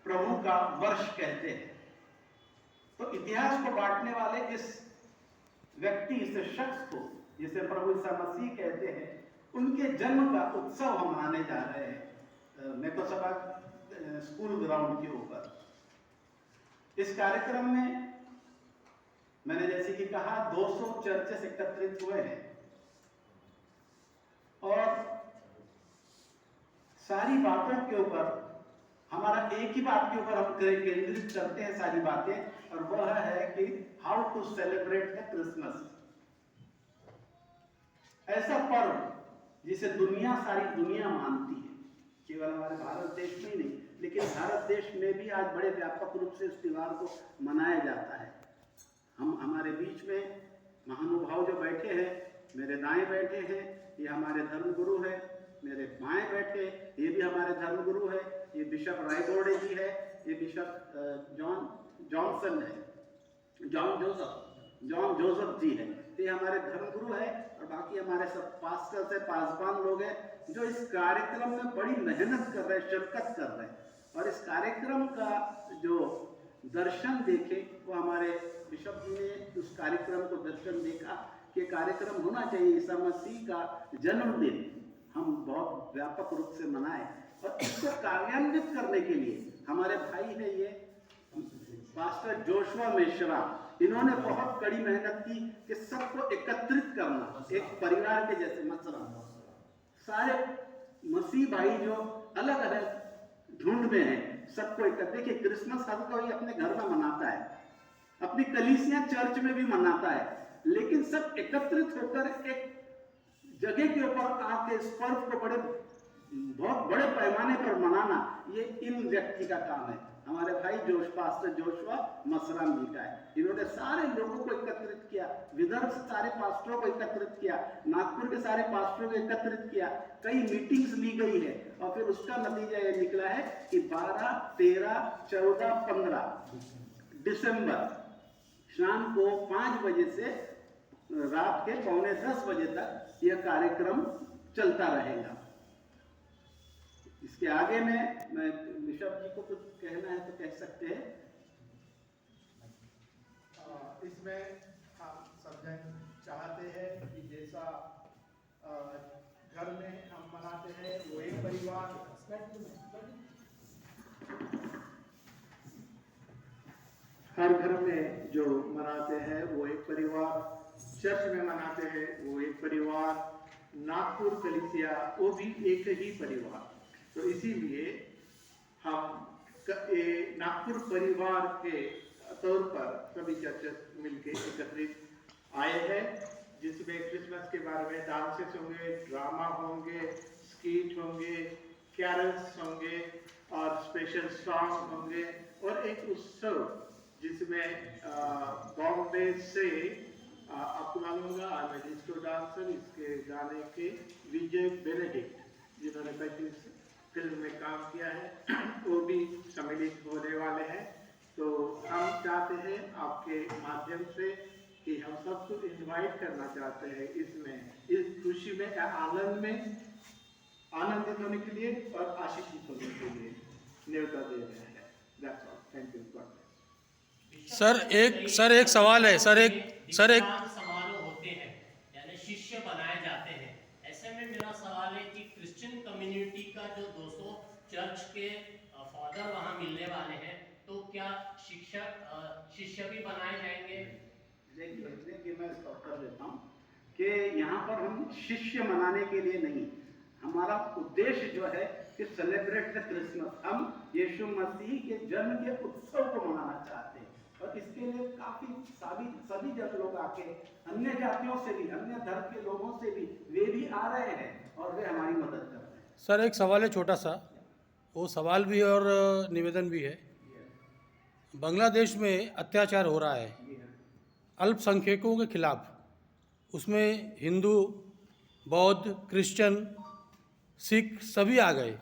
प्रभु का वर्ष कहते हैं। तो इतिहास को बांटने वाले इस व्यक्ति, इस शख्स को जिसे प्रभु ईसा मसीह कहते हैं, उनके जन्म का उत्सव हम मनाने जा रहे हैं मेकोसभा स्कूल ग्राउंड के ऊपर। इस कार्यक्रम में मैंने जैसे कि कहा 200 चर्चेस एकत्रित हुए हैं और सारी बातों के ऊपर हमारा एक ही बात के ऊपर हम केंद्रित करते हैं सारी बातें, और वह है कि how to celebrate the Christmas. ऐसा पर्व जिसे सारी दुनिया मानती है, केवल हमारे भारत देश में ही नहीं, लेकिन भारत देश में भी आज बड़े व्यापक रूप से इस त्योहार को मनाया जाता है। हमारे बीच में महानुभाव जो बैठे हैं, मेरे दाएं बैठे हैं, ये हमारे धर्मगुरु है। मेरे बाएं बैठे ये भी हमारे धर्मगुरु है। ये बिशप रायगोड़े जी है, ये बिशप जॉन जोसेफ जी है। ये हमारे धर्मगुरु है और बाकी हमारे सब पास्टर्स है, पासवान लोग हैं जो इस कार्यक्रम में बड़ी मेहनत कर रहे हैं, शिरकत कर रहे हैं। और इस कार्यक्रम का जो दर्शन देखे वो हमारे बिशप जी ने उस कार्यक्रम को दर्शन देखा कि कार्यक्रम होना चाहिए, ईसा मसीह का जन्मदिन हम बहुत व्यापक रूप से मनाएं। और इसको कार्यान्वित करने के लिए हमारे भाई है ये पास्टर जोशुआ मिश्रा, इन्होंने बहुत कड़ी मेहनत की कि सबको एकत्रित करना, एक परिवार के जैसे मसरा सारे मसीह भाई जो अलग अलग झुंड में हैं, सबको एकत्र। देखिए क्रिसमस हर कोई अपने घर में मनाता है, अपनी कलीसिया चर्च में भी मनाता है, लेकिन सब एकत्रित होकर एक जगह के ऊपर आके इस पर्व को बहुत बड़े पैमाने पर मनाना, ये इन व्यक्ति का काम है। हमारे भाई पास्टर जोशुआ मसराम जी का है। इन्होंने सारे लोगों को एकत्रित किया, विदर्भ से सारे पास्टरों को एकत्रित किया, नागपुर के सारे पास्टरों को एकत्रित किया, कई मीटिंग्स ली गई है और फिर उसका नतीजा ये निकला है कि 12, 13, 14, 15 दिसंबर शाम को 5 बजे से रात के 9:45 बजे तक यह कार्यक्रम चलता रहेगा। इसके आगे में मैं बिशप जी को कुछ कहना है तो कह सकते हैं। इसमें हम सब जन चाहते हैं कि जैसा घर में हम मनाते हैं वो एक परिवार, हर घर में जो मनाते हैं वो एक परिवार, चर्च में मनाते हैं वो एक परिवार, नागपुर कलीसिया वो भी एक ही परिवार। तो इसीलिए हम नागपुर परिवार के तौर पर सभी चर्चेस मिलकर एकत्रित आए हैं, जिसमें क्रिसमस के बारे में डांसेस होंगे, ड्रामा होंगे, स्कीट होंगे, कैरल्स होंगे और स्पेशल सॉन्ग होंगे और एक उत्सव जिसमें बॉम्बे से आपको मालूम होगा आई एम डिस्को डांसर, इसके गाने के विजय बेनेडिक्ट जिन्होंने पहले फिल्म में काम किया है वो भी सम्मिलित होने वाले हैं। तो हम चाहते हैं आपके माध्यम से कि हम सबको इनवाइट करना चाहते हैं इसमें, इस खुशी में, आनंद में आनंदित होने के लिए और आशीषित होने के लिए न्योता दे रहे हैं। That's all. Thank you. God bless. Sir एक सवाल है। सर एक समारोह होते हैं यानी शिष्य बनाए जाते हैं। ऐसे में मेरा सवाल है कि क्रिश्चियन कम्युनिटी का जो 200 चर्च के फादर वहाँ मिलने वाले हैं, तो क्या शिष्य भी बनाए जाएंगे? देखिए मैं इसका उत्तर देता हूँ कि यहाँ पर हम शिष्य मनाने के लिए नहीं, हमारा उद्देश्य जो है कि सेलिब्रेट द क्रिसमस, हम यीशु मसीह के जन्म के उत्सव को मनाना चाहते हैं। और इसके लिए काफी सभी जन लोग आके, अन्य जातियों से भी, अन्य धर्म के लोगों से भी, वे भी आ रहे हैं और वे हमारी मदद कर रहे हैं। सर एक सवाल है छोटा सा, वो सवाल भी है और निवेदन भी है। बांग्लादेश में अत्याचार हो रहा है अल्पसंख्यकों के खिलाफ, उसमें हिंदू, बौद्ध, क्रिश्चियन, सिख सभी आ गए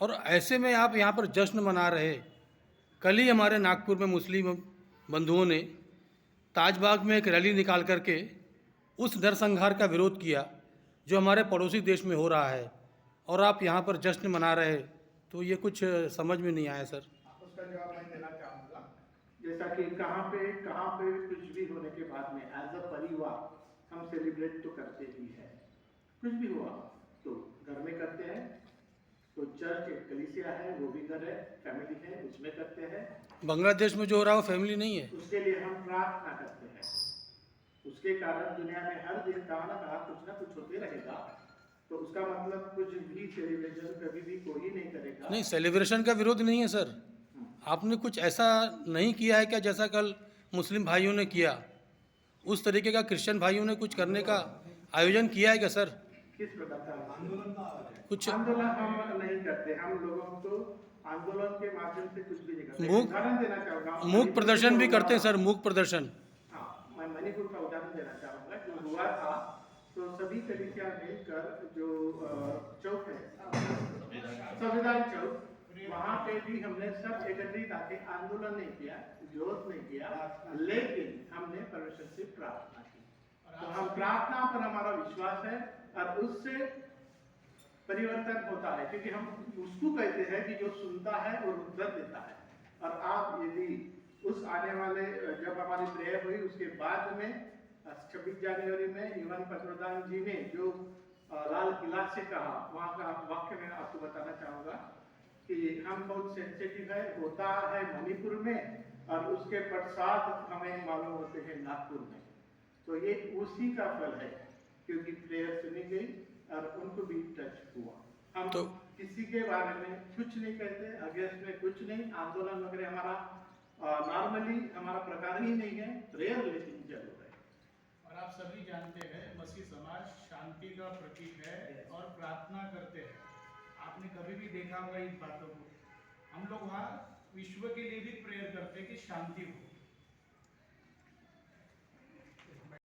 और ऐसे में आप यहाँ पर जश्न मना रहे। कल ही हमारे नागपुर में मुस्लिम बंधुओं ने ताजबाग में एक रैली निकाल करके उस नरसंहार का विरोध किया जो हमारे पड़ोसी देश में हो रहा है, और आप यहाँ पर जश्न मना रहे, तो ये कुछ समझ में नहीं आया सर। जैसा कि कहाँ पे कुछ भी होने के बाद में एज अ परिवार हम सेलिब्रेट तो करते ही है। कुछ भी हुआ तो घर में करते हैं, तो चर्च एक कलीसिया है, वो भी घर है, फैमिली है, उसमें करते हैं। बांग्लादेश में जो हो रहा है वो फैमिली नहीं है। उसके लिए हम प्रार्थना करते हैं। उसके कारण दुनिया में हर दिन कहाँ ना कुछ होते रहेगा। तो उसका मतलब कुछ भी सेलिब्रेशन कभी भी कोई नहीं करेगा। नहीं, सेलिब्रेशन का विरोध नहीं है सर। आपने कुछ ऐसा नहीं किया है क्या जैसा कल मुस्लिम भाइयों ने किया, उस तरीके का क्रिश्चियन भाइयों ने कुछ करने का आयोजन किया है क्या सर? किस प्रकार का कुछ आंदोलन हम नहीं करते। हम लोगों को आंदोलन के माध्यम से कुछ भी नहीं करते। मूक उदाहरण देना चाहूँगा, मूक प्रदर्शन भी करते हैं सर, मूक प्रदर्शन। हाँ, मैं मणिपुर का उदाहरण देना चाहूँगा। जो हुआ था तो सभी कलीसिया मिलकर जो चौक है संविधान चौक, वहाँ पे भी हमने सब एकत्रित आके आंदोलन नहीं किया, विरोध नहीं किया, लेकिन हमने परमेश्वर से प्रार्थना की। तो हम प्रार्थना पर हमारा विश्वास है और उससे परिवर्तन होता है, क्योंकि हम उसको कहते हैं कि जो सुनता है और उत्तर देता है। और आप यदि उस आने वाले जब हमारी प्रेयर हुई उसके बाद में 26 जनवरी में युवन पत्रदान जी ने जो लाल किला से कहा, वहाँ का वाक्य मैं आपको बताना चाहूँगा कि हम बहुत सेंसिटिव है, होता है मणिपुर में और उसके पश्चात हमें मालूम होते हैं नागपुर में। तो ये उसी का फल है, क्योंकि प्रेयर सुनी गई और उनको भी टच हुआ। हम तो किसी के बारे में कुछ नहीं कहते, अगेंस्ट में कुछ नहीं, आंदोलन वगैरह हमारा नॉर्मली हमारा प्रकार ही नहीं है, प्रेयर लेकिन जरूर है। और आप सभी जानते हैं मसीह समाज शांति का प्रतीक है और प्रार्थना करते हैं। आपने कभी भी देखा होगा इन बातों को। हम लोग वहाँ विश्व के लिए भी प्रेयर करते हैं कि शांति हो।